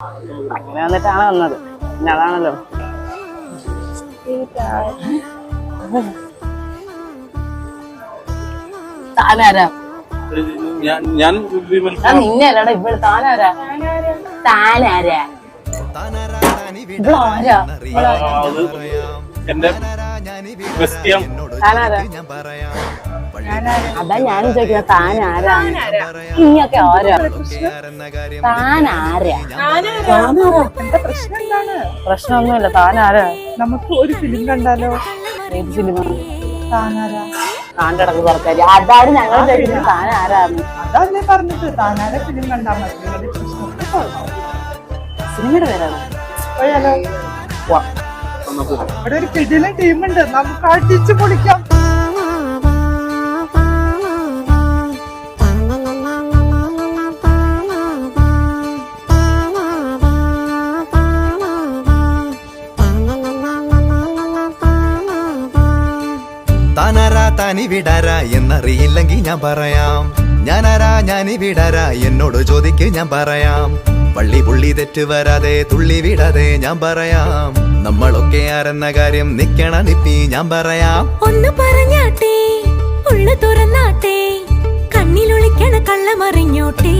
അങ്ങനെ വന്നിട്ടാണ് വന്നത്. പിന്നെ അതാണല്ലോ താനാരാ? നിന്നല്ലടാ ഇവിടെ. താനാരാ? താനാരാ? ഇവളാരാ? താനാരാ? അതാ ഞാനും ചോദിക്കുന്ന താനാരാ? നീയൊക്കെ ആരാ? താനാരാ? എന്താ പ്രശ്നം എന്താണ്? പ്രശ്നമൊന്നുമില്ല. താനാരാ? നമുക്ക് ഒരു ഫിലിം കണ്ടാലോ? ഏത് സിനിമ? താനാരാ? താൻ്റെ ഇടക്ക് പറക്കാര്. അതാണ് ഞങ്ങൾ ചോദിക്കുന്നത് താനാരാന്ന്. അതല്ലേ പറഞ്ഞത്, താനാരെ ഫിലിം കണ്ടാ മതി. സിനിമയുടെ പേരാണ്. പോയാലോ? ഇവിടെ ഒരു കിടിലൻ ടീമുണ്ട്, നമുക്ക് അടിച്ചു പൊളിക്കാം. താനാരാ താനിവിടാരാ എന്നറിയില്ലെങ്കിൽ ഞാൻ പറയാം. ഞാനാരാ ഞാനിവിടാരാ എന്നോട് ചോദിക്ക് ഞാൻ പറയാം. പള്ളി പുള്ളി തെറ്റ് വരാതെ തുള്ളി വിടാതെ ഞാൻ പറയാം. നമ്മളൊക്കെ ആരെന്ന കാര്യം നിക്കണ നിപ്പി ഞാൻ പറയാം. ഒന്ന് പറഞ്ഞാട്ടെ, ഉള്ളു തുറന്നാട്ടെ, കണ്ണിലൊളിക്കണ കള്ളമറിഞ്ഞോട്ടെ.